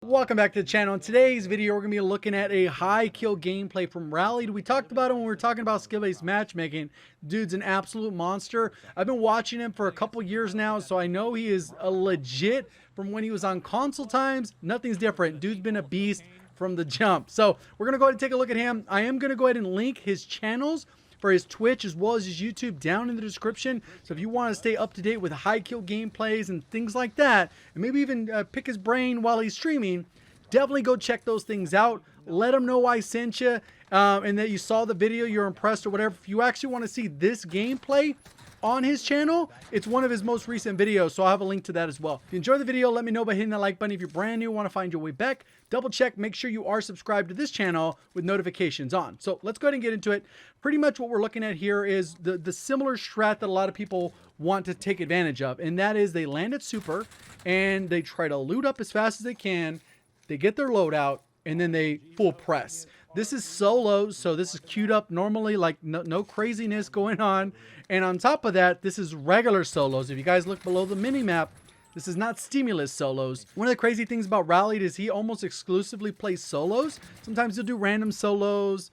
Welcome back to the channel. In today's video, we're going to be looking at a high kill gameplay from Rallied. We talked about it when we were talking about skill-based matchmaking. Dude's an absolute monster. I've been watching him for a couple years now, so I know he is a legit from when he was on console times. Nothing's different. Dude's been a beast from the jump. So we're going to go ahead and take a look at him. I am going to go ahead and link his channels for his Twitch as well as his YouTube down in the description. So if you want to stay up to date with high kill gameplays and things like that, and maybe even pick his brain while he's streaming, definitely go check those things out. Let him know I sent you and that you saw the video, you're impressed or whatever. If you actually want to see this gameplay on his channel, it's one of his most recent videos, so I'll have a link to that as well. If you enjoyed the video, let me know by hitting that like button. If you're brand new, want to find your way back, double check, make sure you are subscribed to this channel with notifications on. So let's go ahead and get into it. Pretty much what we're looking at here is the similar strat that a lot of people want to take advantage of, and that is they land at super and they try to loot up as fast as they can, they get their loadout, and then they full press. This is solo, so this is queued up normally, like no craziness going on. And on top of that, this is regular solos. If you guys look below the mini-map, this is not stimulus solos. One of the crazy things about Rallied is he almost exclusively plays solos. Sometimes he'll do random solos.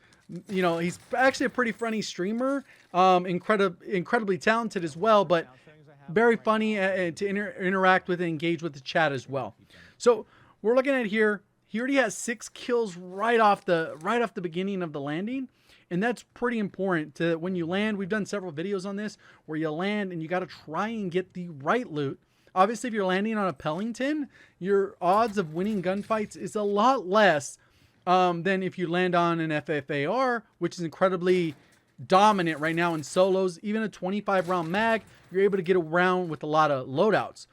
You know, he's actually a pretty funny streamer, incredibly talented as well, but very funny to interact with and engage with the chat as well. So we're looking at here. He already has 6 kills right off the beginning of the landing, and that's pretty important to when you land. We've done several videos on this where you land and you got to try and get the right loot. Obviously, if you're landing on a Pellington, your odds of winning gunfights is a lot less than if you land on an FFAR, which is incredibly dominant right now in solos. Even a 25 round mag, you're able to get around with a lot of loadouts.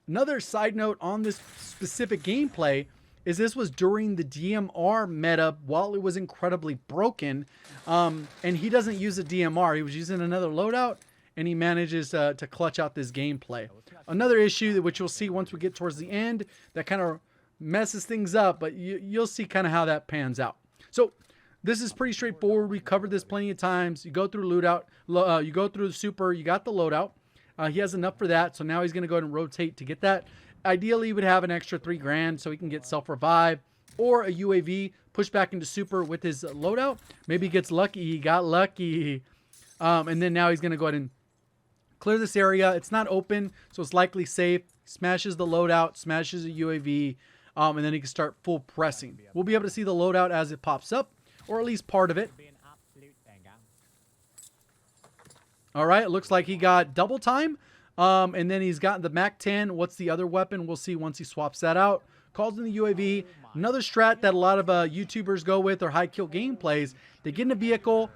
Another side note on this specific gameplay is this was during the DMR meta while it was incredibly broken. And he doesn't use a DMR. He was using another loadout, and he manages to clutch out this gameplay. Another issue, which you'll see once we get towards the end, that kind of messes things up, but you'll see kind of how that pans out. So this is pretty straightforward. We covered this plenty of times. You go through loadout, you go through the super, you got the loadout. He has enough for that, so now he's going to go ahead and rotate to get that. Ideally, he would have an extra 3 grand so he can get self-revive or a UAV, push back into super with his loadout. Maybe he gets lucky. He got lucky. And then now he's going to go ahead and clear this area. It's not open, so it's likely safe. Smashes the loadout, smashes a UAV, and then he can start full pressing. We'll be able to see the loadout as it pops up, or at least part of it. All right, it looks like he got double time. And then he's got the MAC-10. What's the other weapon? We'll see once he swaps that out. Calls in the UAV. Another strat that a lot of YouTubers go with or high kill gameplays. They get in a vehicle,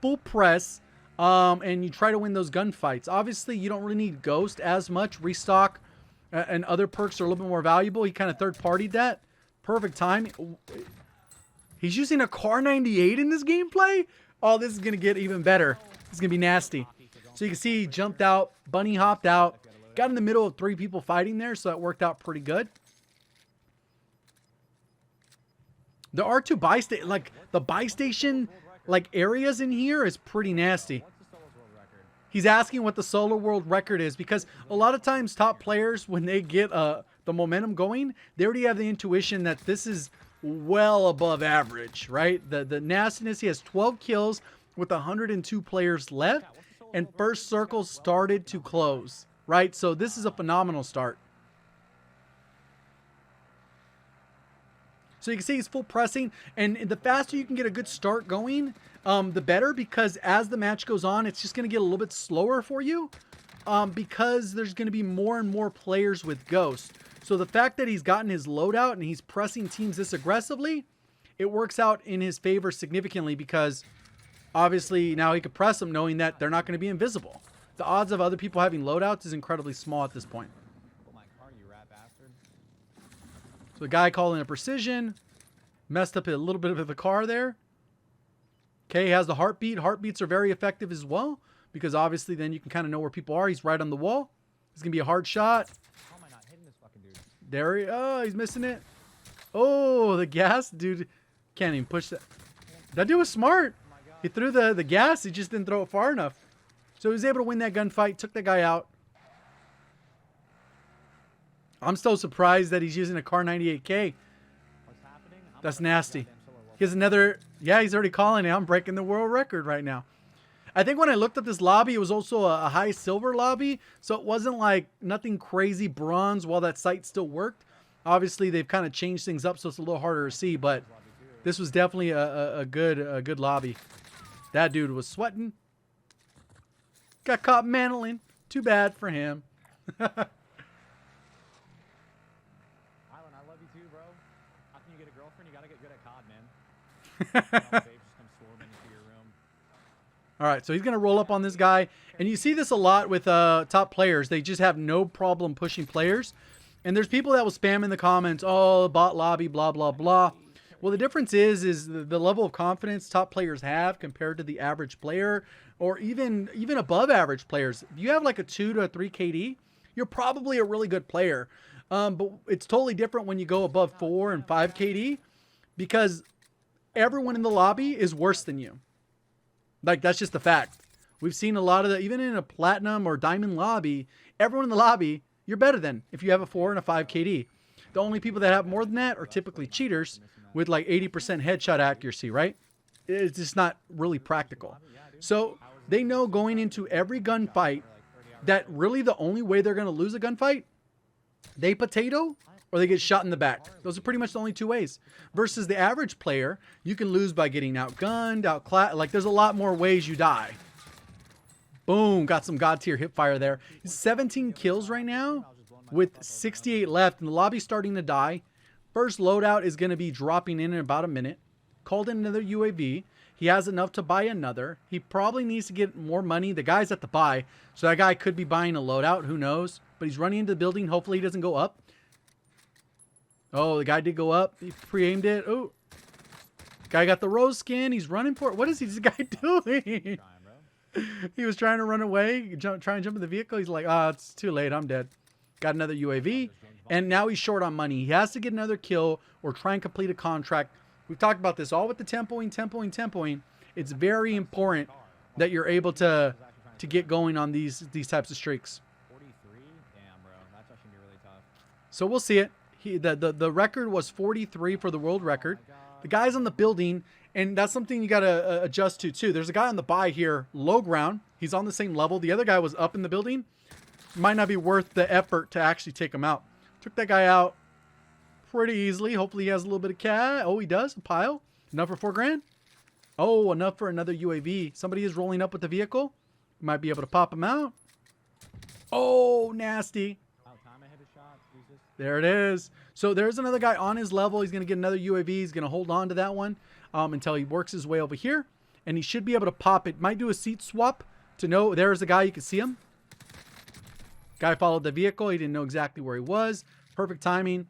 full press, and you try to win those gunfights. Obviously, you don't really need Ghost as much. Restock and other perks are a little bit more valuable. He kind of third-partied that. Perfect time. He's using a Car 98 in this gameplay? Oh, this is going to get even better. This is going to be nasty. So you can see he jumped out, bunny hopped out, got in the middle of 3 people fighting there, so that worked out pretty good. There are 2 buy station, like the buy station, like areas in here is pretty nasty. He's asking what the solo world record is because a lot of times top players, when they get the momentum going, they already have the intuition that this is well above average, right? The nastiness. He has 12 kills with 102 players left. And first circle started to close, right? So this is a phenomenal start. So you can see he's full pressing, and the faster you can get a good start going, the better, because as the match goes on, it's just going to get a little bit slower for you because there's going to be more and more players with Ghost. So the fact that he's gotten his loadout and he's pressing teams this aggressively, it works out in his favor significantly because obviously, now he could press them knowing that they're not going to be invisible. The odds of other people having loadouts is incredibly small at this point. So the guy calling a precision. Messed up a little bit of the car there. Okay, he has the heartbeat. Heartbeats are very effective as well because obviously then you can kind of know where people are. He's right on the wall. It's going to be a hard shot. How am I not hitting this fucking dude? There oh, he's missing it. Oh, the gas. Dude, can't even push that. That dude was smart. He threw the gas. He just didn't throw it far enough. So he was able to win that gunfight. Took the guy out. I'm still surprised that he's using a Car 98K. That's nasty. He has another... Yeah, he's already calling it. I'm breaking the world record right now. I think when I looked at this lobby, it was also a high silver lobby. So it wasn't like nothing crazy bronze while that site still worked. Obviously, they've kind of changed things up, so it's a little harder to see. But this was definitely a good lobby. That dude was sweating. Got caught mantling. Too bad for him. Island, I love you too, bro. How can you get a girlfriend? You gotta get good at COD, man. Babes just come swarming into your room. All right, so he's going to roll up on this guy. And you see this a lot with top players. They just have no problem pushing players. And there's people that will spam in the comments, oh, bot lobby, blah, blah, blah. Well, the difference is the level of confidence top players have compared to the average player, or even above average players. If you have like a 2 to a 3 KD, you're probably a really good player. But it's totally different when you go above 4 and 5 KD, because everyone in the lobby is worse than you. Like, that's just the fact. We've seen a lot of that, even in a platinum or diamond lobby, everyone in the lobby, you're better than if you have a 4 and a 5 KD. The only people that have more than that are typically cheaters with like 80% headshot accuracy, right? It's just not really practical. So they know going into every gunfight that really the only way they're going to lose a gunfight, they potato or they get shot in the back. Those are pretty much the only two ways. Versus the average player, you can lose by getting outgunned, outclassed. Like, there's a lot more ways you die. Boom, got some God tier hip fire there. He's 17 kills right now with 68 left, and the lobby's starting to die. First loadout is going to be dropping in about a minute. Called in another UAV. He has enough to buy another. He probably needs to get more money. The guy's at the buy, so that guy could be buying a loadout. Who knows? But he's running into the building. Hopefully he doesn't go up. Oh, the guy did go up. He pre-aimed it. Oh, guy got the rose skin. He's running for it. What is this guy doing? He was trying to run away, try and jump in the vehicle. He's like, ah, it's too late. I'm dead. Got another UAV. And now he's short on money. He has to get another kill or try and complete a contract. We've talked about this all with the tempoing. It's very important that you're able to get going on these types of streaks. 43? Damn, bro. That's actually gonna be really tough. So we'll see it. The record was 43 for the world record. The guy's on the building, and that's something you got to adjust to too. There's a guy on the buy here, low ground. He's on the same level. The other guy was up in the building. Might not be worth the effort to actually take him out. Took that guy out pretty easily. Hopefully he has a little bit of cash. Oh, he does. A pile. Enough for 4 grand. Oh, enough for another UAV. Somebody is rolling up with the vehicle. Might be able to pop him out. Oh, nasty. There it is. So there's another guy on his level. He's going to get another UAV. He's going to hold on to that one until he works his way over here. And he should be able to pop it. Might do a seat swap to know. There's the guy. You can see him. Guy followed the vehicle. He didn't know exactly where he was. Perfect timing.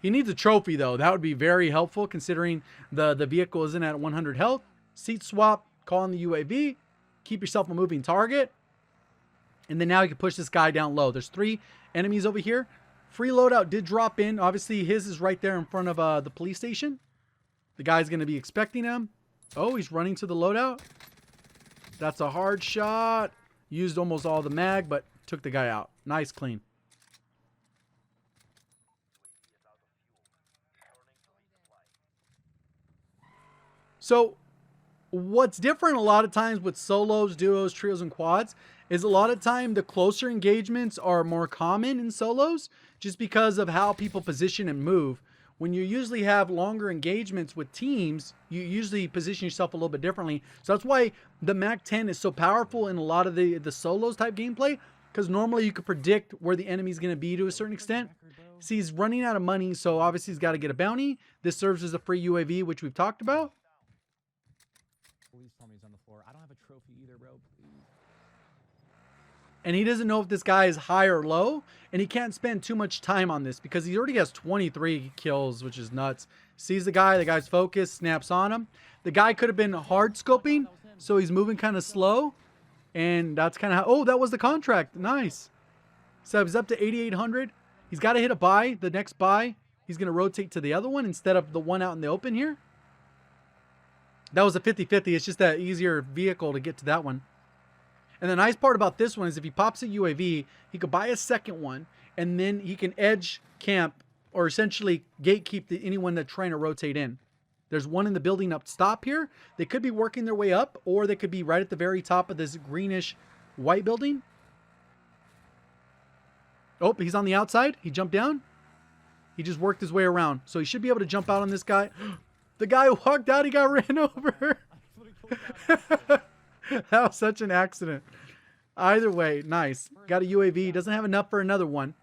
He needs a trophy, though. That would be very helpful considering the vehicle isn't at 100 health. Seat swap. Call on the UAV. Keep yourself a moving target. And then now you can push this guy down low. There's 3 enemies over here. Free loadout did drop in. Obviously, his is right there in front of the police station. The guy's going to be expecting him. Oh, he's running to the loadout. That's a hard shot. Used almost all the mag, but took the guy out. Nice, clean. So, what's different a lot of times with solos, duos, trios, and quads is a lot of time the closer engagements are more common in solos just because of how people position and move. When you usually have longer engagements with teams, you usually position yourself a little bit differently. So that's why the MAC-10 is so powerful in a lot of the solos type gameplay, because normally you could predict where the enemy's going to be to a certain extent. See, he's running out of money, so obviously he's got to get a bounty. This serves as a free UAV, which we've talked about. Police told me he's on the floor. I don't have a trophy either, bro. Please. And he doesn't know if this guy is high or low, and he can't spend too much time on this because he already has 23 kills, which is nuts. Sees the guy's focused, snaps on him. The guy could have been hard scoping, so he's moving kind of slow, and that's kind of how... Oh, that was the contract. Nice. So he's up to 8,800. He's got to hit a buy. The next buy, he's going to rotate to the other one instead of the one out in the open here. That was a 50-50. It's just that easier vehicle to get to that one. And the nice part about this one is if he pops a UAV, he could buy a second one, and then he can edge camp or essentially gatekeep anyone that's trying to rotate in. There's one in the building up top here. They could be working their way up, or they could be right at the very top of this greenish white building. Oh, he's on the outside. He jumped down. He just worked his way around. So he should be able to jump out on this guy. The guy who walked out, he got ran over. That was such an accident. Either way, nice. Got a UAV. Doesn't have enough for another one.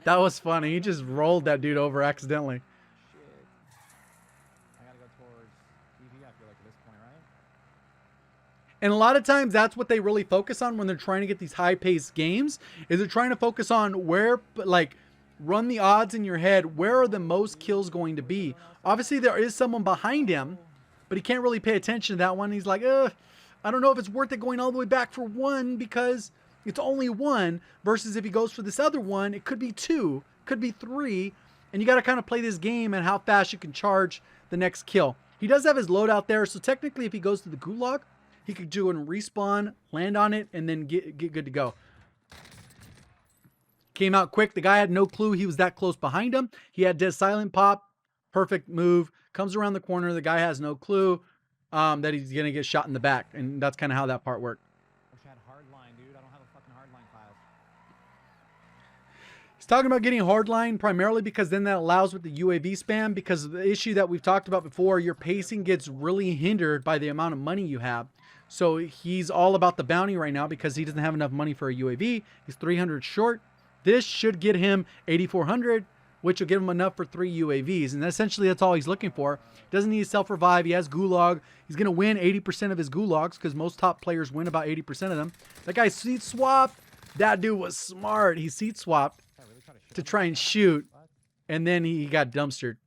That was funny. He just rolled that dude over accidentally. Shit. I gotta go towards EV, I feel like, at this point, right? And a lot of times that's what they really focus on when they're trying to get these high-paced games, is they're trying to focus on where, like, run the odds in your head. Where are the most kills going to be? Obviously, there is someone behind him, but he can't really pay attention to that one. He's like, I don't know if it's worth it going all the way back for one because it's only one, versus if he goes for this other one, it could be two, could be three, and you got to kind of play this game and how fast you can charge the next kill. He does have his loadout there, so technically if he goes to the gulag, he could do and respawn, land on it, and then get good to go. Came out quick. The guy had no clue he was that close behind him. He had dead silent pop. Perfect move. Comes around the corner. The guy has no clue that he's going to get shot in the back. And that's kind of how that part worked. Wish I had hardline, dude. I don't have a fucking hardline file. He's talking about getting hardline primarily because then that allows with the UAV spam, because of the issue that we've talked about before, your pacing gets really hindered by the amount of money you have. So he's all about the bounty right now because he doesn't have enough money for a UAV. He's 300 short. This should get him 8,400, which will give him enough for 3 UAVs. And essentially that's all he's looking for. Doesn't need self-revive. He has gulag. He's going to win 80% of his gulags because most top players win about 80% of them. That guy seat swapped. That dude was smart. He seat swapped to try and shoot, and then he got dumpstered.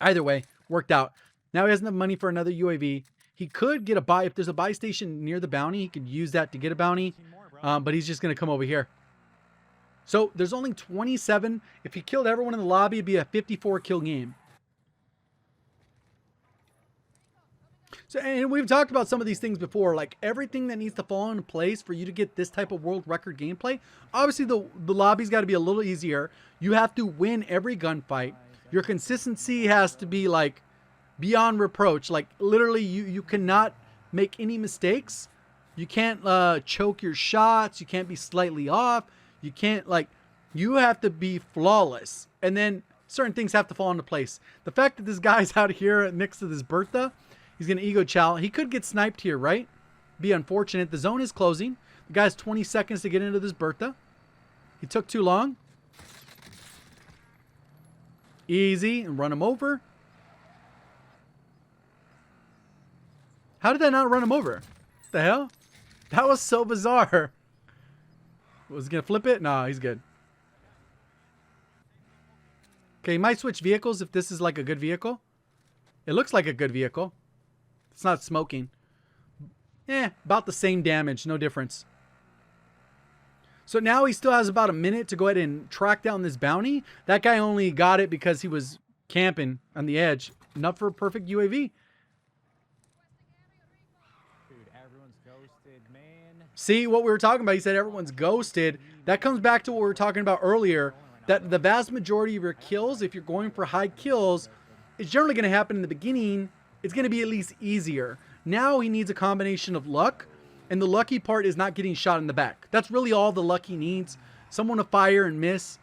Either way, worked out. Now he has enough money for another UAV. He could get a buy. If there's a buy station near the bounty, he could use that to get a bounty. But he's just going to come over here. So there's only 27. If he killed everyone in the lobby, it'd be a 54 kill game. So, and we've talked about some of these things before, like everything that needs to fall into place for you to get this type of world record gameplay. Obviously, the lobby's got to be a little easier. You have to win every gunfight. Your consistency has to be like beyond reproach. Like literally, you cannot make any mistakes. You can't choke your shots. You can't be slightly off. You can't, like, you have to be flawless. And then certain things have to fall into place. The fact that this guy's out here next to this Bertha, he's going to ego chow. He could get sniped here, right? Be unfortunate. The zone is closing. The guy's 20 seconds to get into this Bertha. He took too long. Easy, and run him over. How did that not run him over? What the hell? That was so bizarre. Was he going to flip it? No, he's good. Okay, he might switch vehicles if this is like a good vehicle. It looks like a good vehicle. It's not smoking. About the same damage. No difference. So now he still has about a minute to go ahead and track down this bounty. That guy only got it because he was camping on the edge. Enough for a perfect UAV. See what we were talking about? He said everyone's ghosted. That comes back to what we were talking about earlier, that the vast majority of your kills, if you're going for high kills, it's generally going to happen in the beginning. It's going to be at least easier. Now he needs a combination of luck, and the lucky part is not getting shot in the back. That's really all the luck he needs. Someone to fire and miss,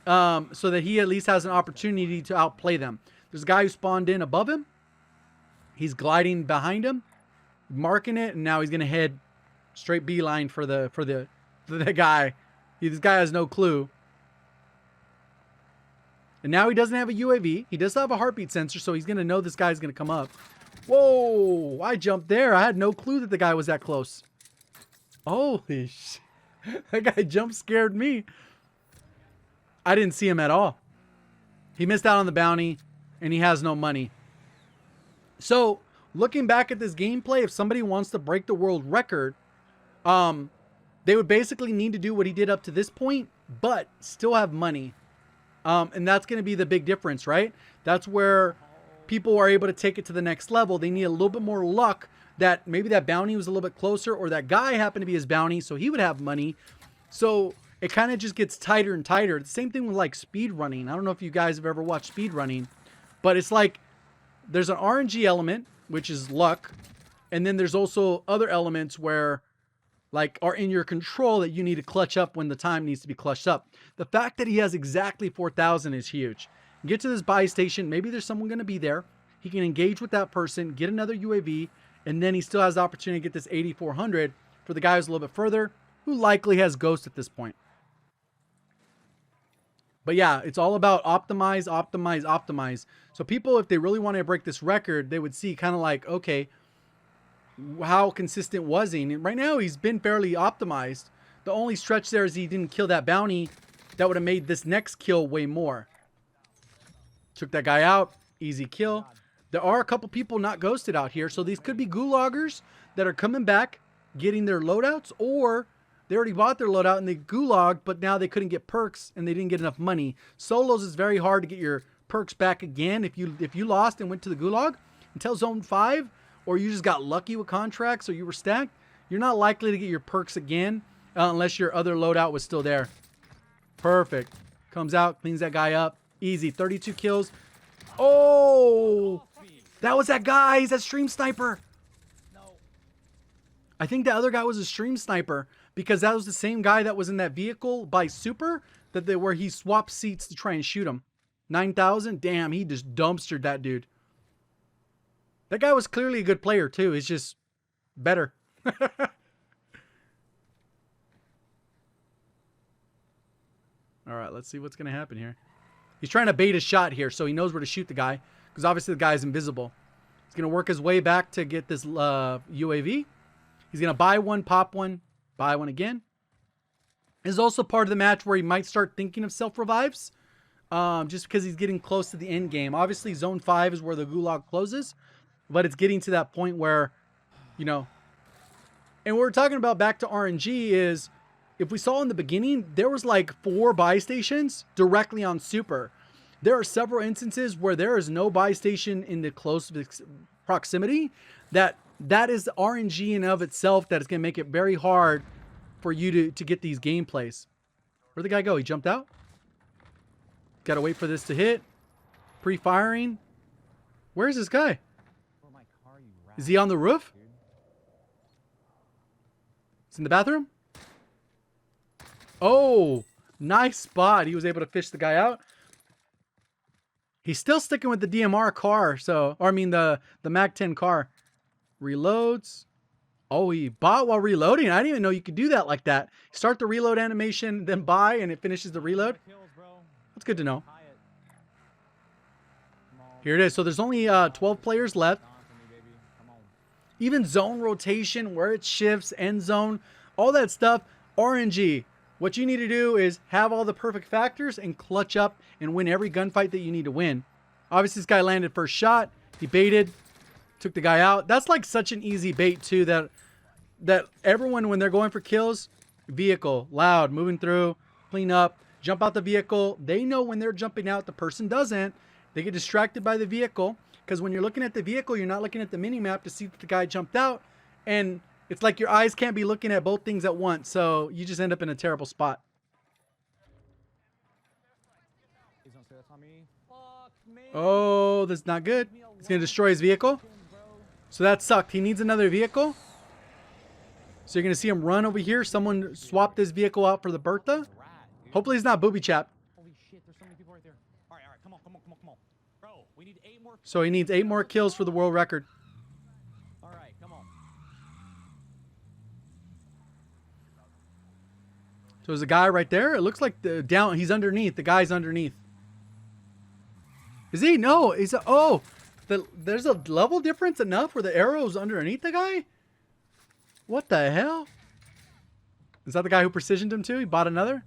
so that he at least has an opportunity to outplay them. There's a guy who spawned in above him. He's gliding behind him, marking it, and now he's going to head straight beeline for the guy. This guy has no clue. And now he doesn't have a UAV. He does have a heartbeat sensor, so he's going to know this guy's going to come up. Whoa! I jumped there. I had no clue that the guy was that close. Holy shit. That guy jump scared me. I didn't see him at all. He missed out on the bounty, and he has no money. So, looking back at this gameplay, if somebody wants to break the world record, they would basically need to do what he did up to this point, but still have money. And that's going to be the big difference, right? That's where people are able to take it to the next level. They need a little bit more luck that maybe that bounty was a little bit closer, or that guy happened to be his bounty, so he would have money. So it kind of just gets tighter and tighter. It's the same thing with like speed running. I don't know if you guys have ever watched speed running, but it's like there's an RNG element, which is luck. And then there's also other elements where like are in your control that you need to clutch up when the time needs to be clutched up. The fact that he has exactly 4,000 is huge. Get to this buy station. Maybe there's someone going to be there. He can engage with that person, get another UAV, and then he still has the opportunity to get this 8,400 for the guy who's a little bit further, who likely has Ghost at this point. But yeah, it's all about optimize, optimize, optimize. So people, if they really want to break this record, they would see kind of like, okay, how consistent was he? And right now, he's been fairly optimized. The only stretch there is he didn't kill that bounty. That would have made this next kill way more. Took that guy out. Easy kill. There are a couple people not ghosted out here. So these could be gulaggers that are coming back, getting their loadouts, or they already bought their loadout and they gulagged, but now they couldn't get perks and they didn't get enough money. Solos is very hard to get your perks back again. If you lost and went to the gulag until zone 5, or you just got lucky with contracts or you were stacked, you're not likely to get your perks again unless your other loadout was still there. Perfect. Comes out, cleans that guy up. Easy. 32 kills. Oh! That was that guy. He's that stream sniper. I think the other guy was a stream sniper because that was the same guy that was in that vehicle by Super where he swapped seats to try and shoot him. 9,000? Damn, he just dumpstered that dude. That guy was clearly a good player too. He's just better. All right, let's see what's going to happen here. He's trying to bait a shot here, so he knows where to shoot the guy because obviously the guy's invisible. He's going to work his way back to get this UAV. He's going to buy one, pop one, buy one again. This is also part of the match where he might start thinking of self-revives just because he's getting close to the end game. Obviously, Zone 5 is where the gulag closes, but it's getting to that point where, you know, and what we're talking about back to RNG is if we saw in the beginning, there was like 4 buy stations directly on Super. There are several instances where there is no buy station in the close proximity. That is RNG in of itself that is going to make it very hard for you to get these gameplays. Where'd the guy go? He jumped out? Got to wait for this to hit. Pre-firing. Where's this guy? Is he on the roof? He's in the bathroom? Oh, nice spot. He was able to fish the guy out. He's still sticking with the DMR car, the MAC-10 car. Reloads. Oh, he bought while reloading. I didn't even know you could do that like that. Start the reload animation, then buy, and it finishes the reload. That's good to know. Here it is. So there's only 12 players left. Even zone rotation, where it shifts, end zone, all that stuff, RNG. What you need to do is have all the perfect factors and clutch up and win every gunfight that you need to win. Obviously, this guy landed first shot. He baited, took the guy out. That's like such an easy bait too that everyone, when they're going for kills, vehicle, loud, moving through, clean up, jump out the vehicle. They know when they're jumping out, the person doesn't. They get distracted by the vehicle because when you're looking at the vehicle, you're not looking at the mini map to see if the guy jumped out. And it's like your eyes can't be looking at both things at once. So you just end up in a terrible spot. Oh, that's not good. He's going to destroy his vehicle. So that sucked. He needs another vehicle. So you're going to see him run over here. Someone swapped this vehicle out for the Bertha. Hopefully he's not booby chap. Holy shit, there's so many people right there. All right, come on. Bro, we need 8 more. So he needs 8 more kills for the world record. All right, come on. So there's a guy right there. It looks like he's underneath. The guy's underneath. Is he? No. There's a level difference enough where the arrow's underneath the guy? What the hell? Is that the guy who precisioned him too? He bought another?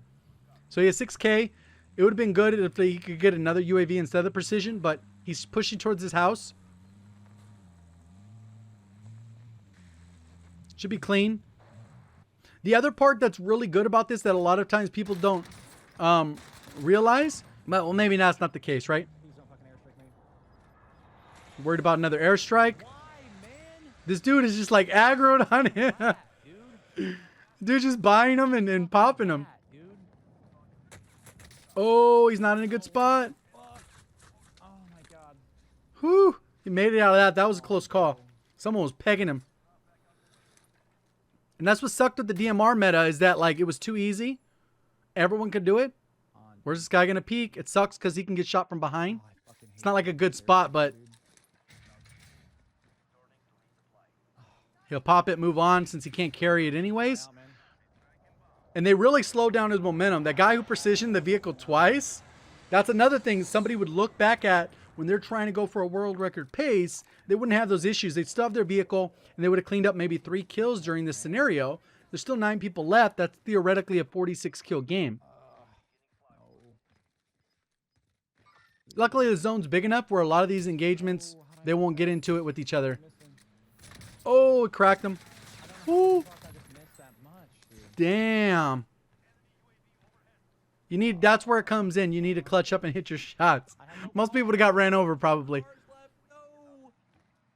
So he has 6K. It would have been good if he could get another UAV instead of the precision, but he's pushing towards his house. Should be clean. The other part that's really good about this that a lot of times people don't realize, well, maybe that's not the case, right? Worried about another airstrike. This dude is just like aggroed on him. Dude just buying them and popping them. Oh, he's not in a good spot. Fuck. Oh my god. Whew. He made it out of that. That was a close call. Someone was pegging him. And that's what sucked with the DMR meta is that, like, it was too easy. Everyone could do it. Where's this guy going to peek? It sucks because he can get shot from behind. It's not like a good spot, but he'll pop it, move on since he can't carry it anyways. And they really slowed down his momentum. That guy who precisioned the vehicle twice, that's another thing somebody would look back at when they're trying to go for a world record pace. They wouldn't have those issues. They'd still have their vehicle, and they would have cleaned up maybe 3 kills during this scenario. There's still 9 people left. That's theoretically a 46 kill game. Luckily, the zone's big enough where a lot of these engagements, they won't get into it with each other. Oh, it cracked him. Ooh. Damn. You need, that's where it comes in. You need to clutch up and hit your shots. Most people would have got ran over probably.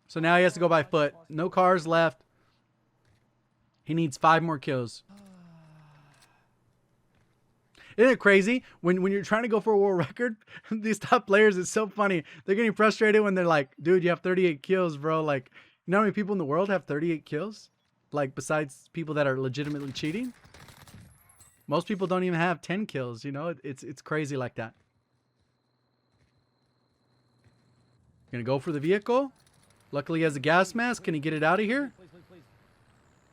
So now he has to go by foot. No cars left. He needs 5 more kills. Isn't it crazy? When you're trying to go for a world record, these top players, it's so funny. They're getting frustrated when they're like, dude, you have 38 kills, bro. Like, you know how many people in the world have 38 kills? Like, besides people that are legitimately cheating? Most people don't even have 10 kills, you know? It's crazy like that. Gonna go for the vehicle. Luckily he has a gas mask. Can he get it out of here?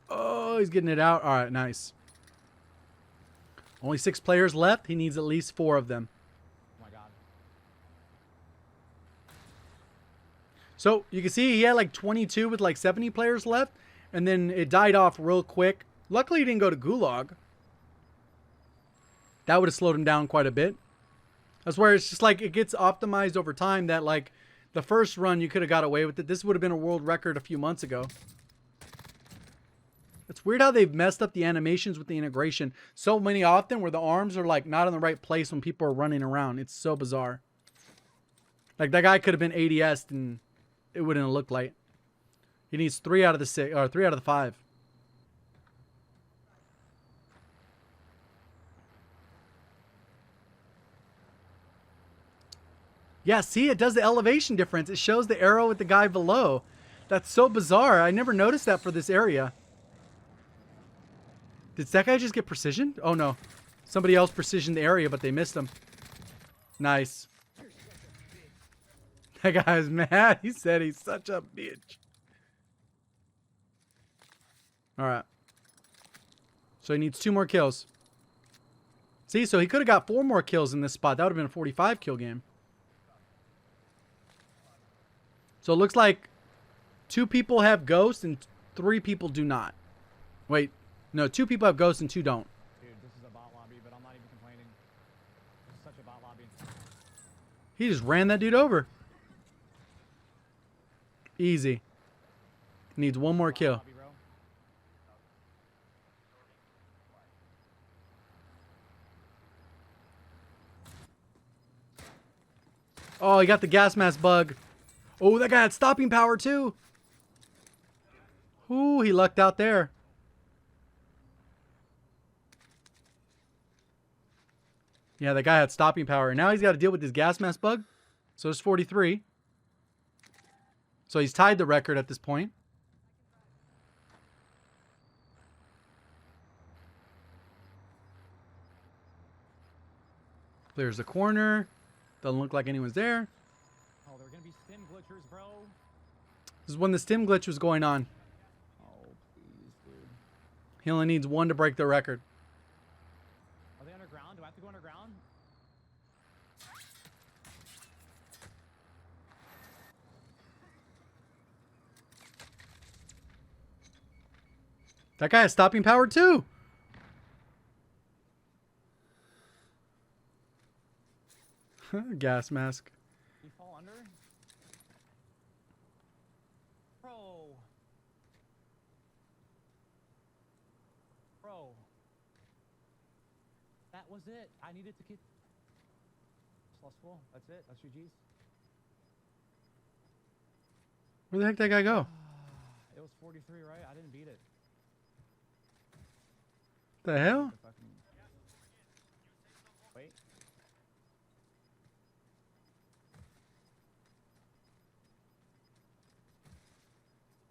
Oh, he's getting it out. All right, nice. Only 6 players left. He needs at least 4 of them. Oh my god. So you can see he had like 22 with like 70 players left. And then it died off real quick. Luckily he didn't go to Gulag. That would have slowed him down quite a bit. That's where it's just like it gets optimized over time that like the first run you could have got away with it. This would have been a world record a few months ago. It's weird how they've messed up the animations with the integration so many often where the arms are like not in the right place when people are running around. It's so bizarre. Like that guy could have been ADS'd and it wouldn't have looked like. He needs 3 out of the 6 or 3 out of the 5. Yeah, see, it does the elevation difference. It shows the arrow with the guy below. That's so bizarre. I never noticed that for this area. Did that guy just get precision? Oh, no. Somebody else precisioned the area, but they missed him. Nice. That guy's mad. He said he's such a bitch. All right. So he needs 2 more kills. See, so he could have got 4 more kills in this spot. That would have been a 45 kill game. So it looks like 2 people have ghosts and 3 people do not. Wait. No, 2 people have ghosts and 2 don't. Dude, this is a bot lobby, but I'm not even complaining. This is such a bot lobby. He just ran that dude over. Easy. Needs 1 more kill. Lobby, bro. Oh, he got the gas mask bug. Oh, that guy had stopping power too. Ooh, he lucked out there. Yeah, that guy had stopping power. And now he's got to deal with this gas mask bug. So it's 43. So he's tied the record at this point. Clears the corner. Doesn't look like anyone's there. Oh, there are going to be stim glitchers, bro. This is when the stim glitch was going on. Oh, please, dude. He only needs 1 to break the record. Are they underground? Do I have to go underground? That guy has stopping power too. Gas mask. You fall under? Bro. Bro. That was it. I needed to get... Plus full. That's it. That's your G's. Where the heck did that guy go? It was 43, right? I didn't beat it. The hell? Wait.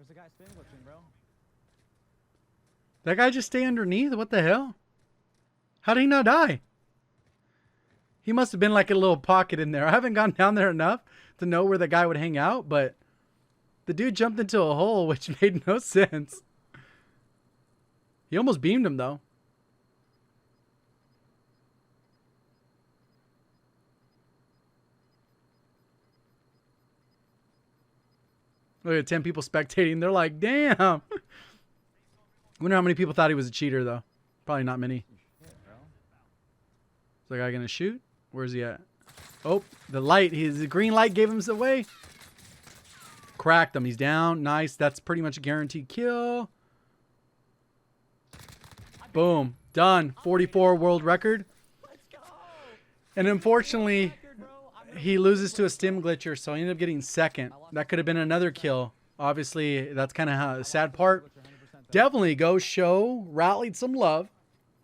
There's a guy spin glitching, bro. That guy just stay underneath? What the hell? How did he not die? He must have been like a little pocket in there. I haven't gone down there enough to know where the guy would hang out, but the dude jumped into a hole, which made no sense. He almost beamed him, though. Look at 10 people spectating. They're like, damn. Wonder how many people thought he was a cheater, though. Probably not many. Yeah, bro. Is the guy going to shoot? Where's he at? Oh, the light. The green light gave him away. Cracked him. He's down. Nice. That's pretty much a guaranteed kill. Boom. Done. 44 world record. Let's go. And unfortunately, Record, bro. he loses to a stim glitcher, so he ended up getting second. That could have been another kill. Obviously, that's kind of the sad part. Definitely go show Rallied some love.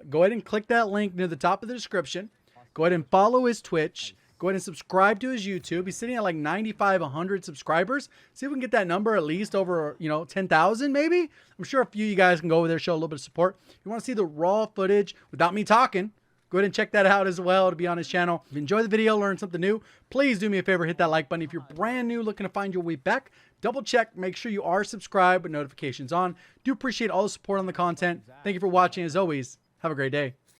Go ahead and click that link near the top of the description. Go ahead and follow his Twitch. Go ahead and subscribe to his YouTube. He's sitting at like 95, 100 subscribers. See if we can get that number at least over, 10,000 maybe. I'm sure a few of you guys can go over there, show a little bit of support. If you want to see the raw footage without me talking, go ahead and check that out as well to be on his channel. If you enjoy the video, learn something new, please do me a favor, hit that like button. If you're brand new, looking to find your way back, double check, make sure you are subscribed with notifications on. Do appreciate all the support on the content. Thank you for watching. As always, have a great day.